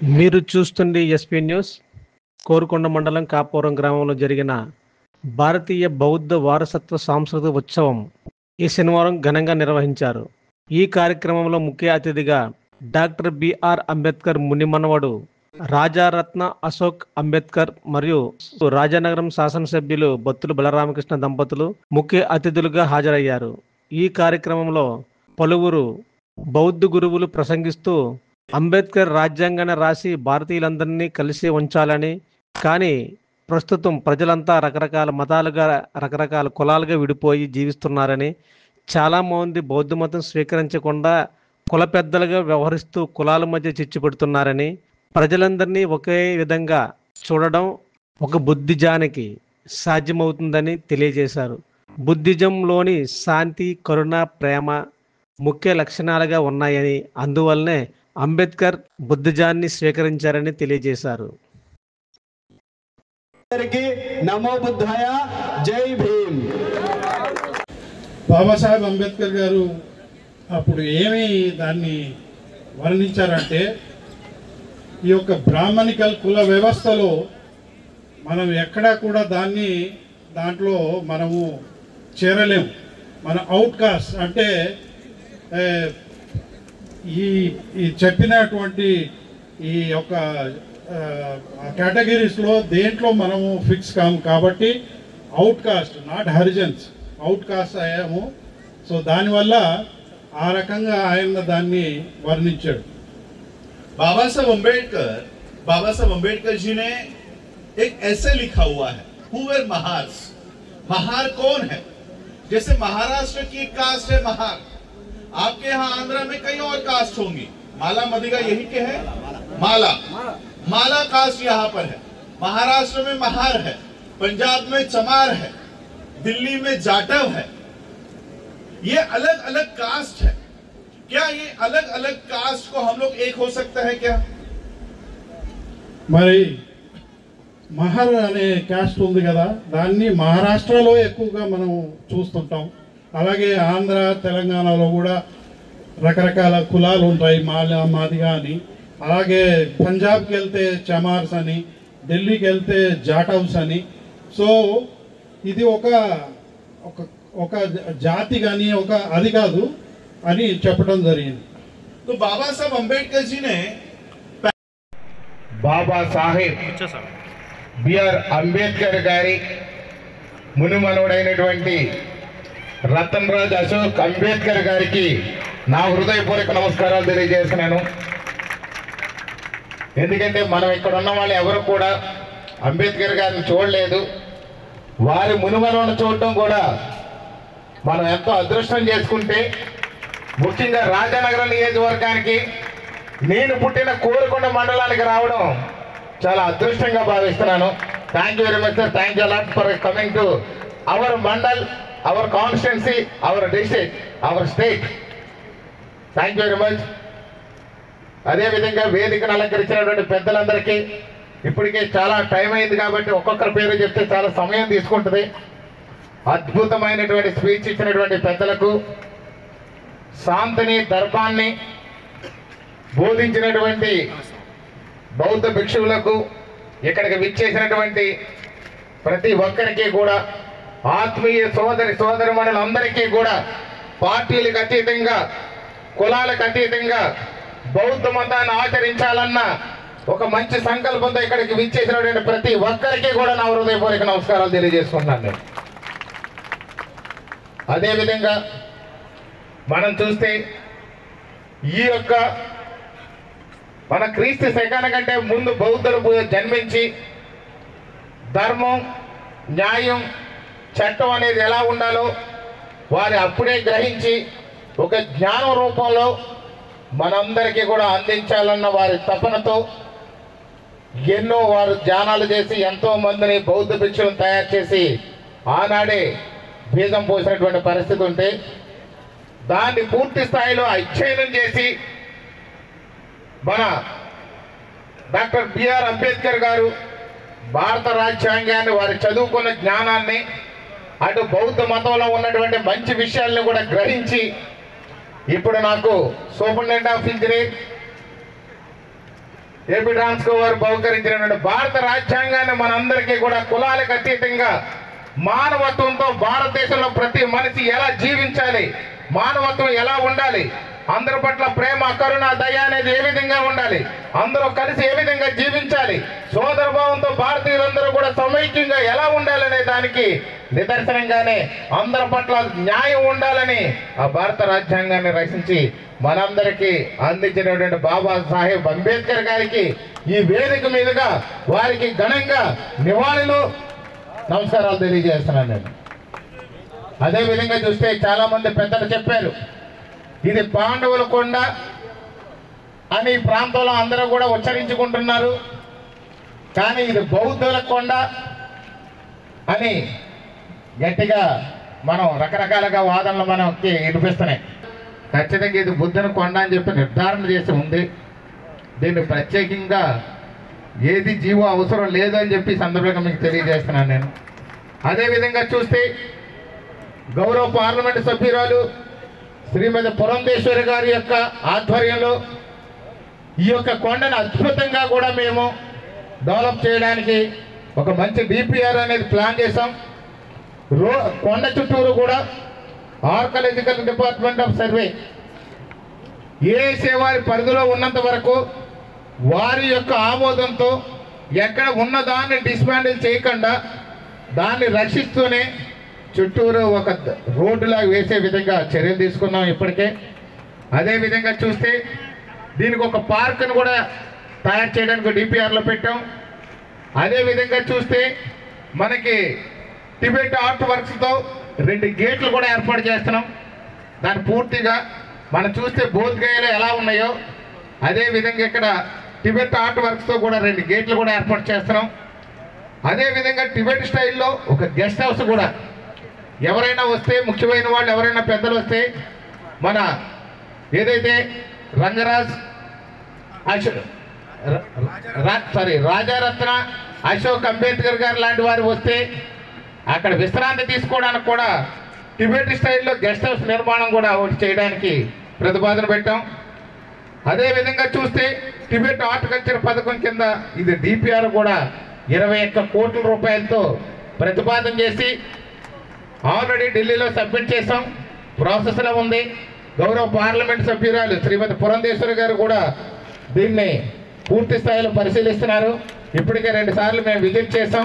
మీరు చూస్తుంది SP news. Korukonda మండలం కాపురం గ్రామంలో జరిగిన భారతీయ బౌద్ధ వారసత్వ సాంస్కృతిక ఉత్సవం ఈ శనివారం ఘనంగా నిర్వహించారు. ఈ కార్యక్రమంలో ముఖ్య అతిథిగా డాక్టర్ బిఆర్ అంబేద్కర్ మునిమనవడు రాజారత్న అశోక్ అంబేద్కర్ మరియు రాజానగరం శాసనసభ్యులు బత్తుల బలరామకృష్ణ దంపతులు ముఖ్య అతిథులుగా హాజరయ్యారు. ఈ కార్యక్రమంలో పలువురు బౌద్ధ గురువులు ప్రసంగిస్తూ అంబేద్కర్ రాజ్యాంగాన్ని రాసి భారతీయులందరినీ కలిసి ఉంచాలని, కానీ ప్రస్తుతం ప్రజలంతా రకరకాల మతాలుగా రకరకాల కులాలుగా విడిపోయి జీవిస్తున్నారని, చాలామంది బౌద్ధ మతం స్వీకరించకుండా కుల పెద్దలుగా వ్యవహరిస్తూ కులాల మధ్య చిచ్చు పెడుతున్నారని, ప్రజలందరినీ ఒకే విధంగా చూడడం ఒక బుద్ధిజానికి సాధ్యమవుతుందని తెలియజేశారు. బుద్ధిజంలోని శాంతి, కరుణ, ప్రేమ ముఖ్య లక్షణాలుగా ఉన్నాయని, అందువల్లనే అంబేద్కర్ బుద్ధిజాన్ని స్వీకరించారని తెలియజేశారు. నమో బుద్ధాయ, జై భీమ్. బాబాసాహెబ్ అంబేద్కర్ గారు అప్పుడు ఏమి దాన్ని వర్ణించారంటే, ఈ యొక్క బ్రాహ్మణికల్ కుల వ్యవస్థలో మనం ఎక్కడా కూడా దాంట్లో మనము చేరలేము. మన అవుట్కాస్ట్ అంటే ఈ చెప్పినటువంటి ఈ యొక్క కేటగిరీస్లో దేంట్లో మనము ఫిక్స్ కాము కాబట్టి అవుట్కాస్ట్, నాట్ హరిజన్స్, అవుట్కాస్ట్ అయ్యాము. సో దానివల్ల ఆ రకంగా ఆయన దాన్ని వర్ణించాడు. बाबा साहब अम्बेडकर जी ने एक ऐसे लिखा हुआ है, हु वर महार्स। महार कौन है? जैसे महाराष्ट्र की एक कास्ट है महार, आपके यहाँ आंध्रा में कई और कास्ट होंगी, माला मदिगा यही के है, माला कास्ट यहाँ पर है। महाराष्ट्र में महार है, पंजाब में चमार है, दिल्ली में जाटव है। ये अलग अलग कास्ट है। क्या ये अलग अलग कास्ट को हम लोग एक हो सकता है क्या? మరి మహర్ అనే క్యాస్ట్ ఉంది కదా, దాన్ని మహారాష్ట్రలో ఎక్కువగా మనం చూస్తుంటాం. అలాగే ఆంధ్ర, తెలంగాణలో కూడా రకరకాల కులాలు ఉంటాయి, మాదిగా అని. అలాగే పంజాబ్కి వెళ్తే చమార్స్ అని, ఢిల్లీకి వెళ్తే జాటవ్స్ అని. సో ఇది ఒక జాతి కానీ ఒక అది కాదు అని చెప్పడం జరిగింది. तो बाबा साहब अंबेडकर जी ने బాబా సాహెబ్ బిఆర్ అంబేద్కర్ గారి మునిమనుడైనటువంటి రతన్ రాజ్ అశోక్ అంబేద్కర్ గారికి నా హృదయపూర్వక నమస్కారాలు తెలియజేస్తున్నాను. ఎందుకంటే మనం ఇక్కడ ఉన్న వాళ్ళు ఎవరు కూడా అంబేద్కర్ గారిని చూడలేదు. వారి మునిమనులను చూడటం కూడా మనం ఎంతో అదృష్టం చేసుకుంటే, ముఖ్యంగా రాజానగరం నియోజకవర్గానికి నేను పుట్టిన కోరుకొండ మండలానికి రావడం చాలా అదృష్టంగా భావిస్తున్నాను. Thank you very much sir. Thank you a lot for coming to our mandal, our constituency, our district, our state. Thank you very much. అదేవిధంగా వేదికను అలంకరించినటువంటి పెద్దలందరికీ ఇప్పటికే చాలా టైం అయింది కాబట్టి ఒక్కొక్కరి పేరు చెప్తే చాలా సమయం తీసుకుంటుంది. అద్భుతమైనటువంటి స్పీచ్ ఇచ్చినటువంటి పెద్దలకు, శాంతిని, దర్పాన్ని బోధించినటువంటి బౌద్ధ భిక్షువులకు, ఇక్కడికి విచ్చేసినటువంటి ప్రతి ఒక్కరికి కూడా, ఆత్మీయ సోదరిమణులందరికీ కూడా, పార్టీలకు అతీతంగా, కులాలకు అతీతంగా బౌద్ధ మతాన్ని ఆచరించాలన్న ఒక మంచి సంకల్పంతో ఇక్కడికి విచ్చేసినటువంటి ప్రతి ఒక్కరికి కూడా నా హృదయపూర్వక నమస్కారాలు తెలియజేసుకుంటున్నాను నేను. అదేవిధంగా మనం చూస్తే ఈ యొక్క మన క్రీస్తు శకం కంటే ముందు బౌద్ధులు జన్మించి ధర్మం, న్యాయం, చట్టం అనేది ఎలా ఉండాలో వారు అప్పుడే గ్రహించి ఒక జ్ఞానం రూపంలో మనందరికీ కూడా అందించాలన్న వారి తపనతో ఎన్నో వారు ధ్యానాలు చేసి ఎంతో మందిని బౌద్ధ భిక్షులను తయారు చేసి ఆనాడే బీజం పోసినటువంటి పరిస్థితి ఉంటే, దాన్ని పూర్తి స్థాయిలో అధ్యయనం చేసి మన డాక్టర్ బిఆర్ అంబేద్కర్ గారు భారత రాజ్యాంగాన్ని, వారి చదువుకున్న జ్ఞానాన్ని, అటు బౌద్ధ మతంలో ఉన్నటువంటి మంచి విషయాలను కూడా గ్రహించి ఇప్పుడు నాకు superintendent of engineer AP Transco వారు బహుకరించినటువంటి భారత రాజ్యాంగాన్ని మనందరికీ కూడా కులాలకు అతీతంగా మానవత్వంతో భారతదేశంలో ప్రతి మనిషి ఎలా జీవించాలి, మానవత్వం ఎలా ఉండాలి, అందరి పట్ల ప్రేమ, కరుణ, దయ అనేది ఏ విధంగా ఉండాలి, అందరూ కలిసి ఏ విధంగా జీవించాలి, సోదరభావంతో భారతీయులందరూ కూడా సమైక్యంగా ఎలా ఉండాలనే దానికి నిదర్శనంగానే అందరి పట్ల న్యాయం ఉండాలని ఆ భారత రాజ్యాంగాన్ని రచించి మనందరికీ అందించినటువంటి బాబాసాహెబ్ అంబేద్కర్ గారికి ఈ వేదిక మీదుగా వారికి ఘనంగా నివాళులు నమస్కారాలు తెలియజేస్తున్నాను నేను. అదేవిధంగా చూస్తే చాలా మంది పెద్దలు చెప్పారు, ఇది పాండవుల కొండ అని ఈ ప్రాంతంలో అందరూ కూడా ఉచ్చరించుకుంటున్నారు, కానీ ఇది బౌద్ధుల కొండ అని గట్టిగా మనం రకరకాలుగా వాదనలు మనకి వినిపిస్తున్నాయి. ఖచ్చితంగా ఇది బుద్ధుని కొండ అని చెప్పి నిర్ధారణ చేసి ఉంది. దీన్ని ప్రత్యేకంగా ఏది జీవో అవసరం లేదని చెప్పి సందర్భంగా మీకు తెలియజేస్తున్నాను నేను. అదేవిధంగా చూస్తే గౌరవ పార్లమెంటు సభ్యురాలు శ్రీమతి పురంధేశ్వరి గారి యొక్క ఆధ్వర్యంలో ఈ యొక్క కొండను అద్భుతంగా కూడా మేము డెవలప్ చేయడానికి ఒక మంచి డిపిఆర్ అనేది ప్లాన్ చేసాం. కొండ చుట్టూరు కూడా archaeological department of survey ASA వారి పరిధిలో ఉన్నంత వరకు వారి యొక్క ఆమోదంతో ఎక్కడ ఉన్నదాన్ని డిస్మాండిల్ చేయకుండా దాన్ని రక్షిస్తూనే చుట్టూరు ఒక రోడ్డులా వేసే విధంగా చర్యలు తీసుకున్నాం ఇప్పటికే. అదేవిధంగా చూస్తే దీనికి ఒక పార్క్ను కూడా తయారు చేయడానికి డిపిఆర్లో పెట్టాం. అదేవిధంగా చూస్తే మనకి టిబెట్ ఆర్ట్ వర్క్స్తో 2 గేట్లు కూడా ఏర్పాటు చేస్తున్నాం. దాన్ని పూర్తిగా మనం చూస్తే బోధ్గయలో ఎలా ఉన్నాయో అదేవిధంగా ఇక్కడ టిబెట్ ఆర్ట్ వర్క్స్తో కూడా 2 గేట్లు కూడా ఏర్పాటు చేస్తున్నాం. అదేవిధంగా టిబెట్ స్టైల్లో ఒక గెస్ట్ హౌస్ కూడా ఎవరైనా వస్తే, ముఖ్యమైన వాళ్ళు ఎవరైనా పెద్దలు వస్తే మన ఏదైతే రాజారత్న అశోక్ అంబేద్కర్ గారు లాంటి వారు వస్తే అక్కడ విశ్రాంతి తీసుకోవడానికి కూడా టిబెట్ స్టైల్లో గెస్ట్ హౌస్ నిర్మాణం కూడా ఒకటి చేయడానికి ప్రతిపాదన పెట్టాం. అదేవిధంగా చూస్తే టిబెట్ హార్టికల్చర్ పథకం కింద ఇది డిపిఆర్ కూడా 21 కోట్ల రూపాయలతో ప్రతిపాదన చేసి ఆల్రెడీ ఢిల్లీలో సబ్మిట్ చేసాం, ప్రాసెస్లో ఉంది. గౌరవ పార్లమెంట్ సభ్యురాలు శ్రీమతి పురంధేశ్వరి గారు కూడా దీన్ని పూర్తి స్థాయిలో పరిశీలిస్తున్నారు. ఇప్పటికే 2 సార్లు మేము విజిట్ చేసాం.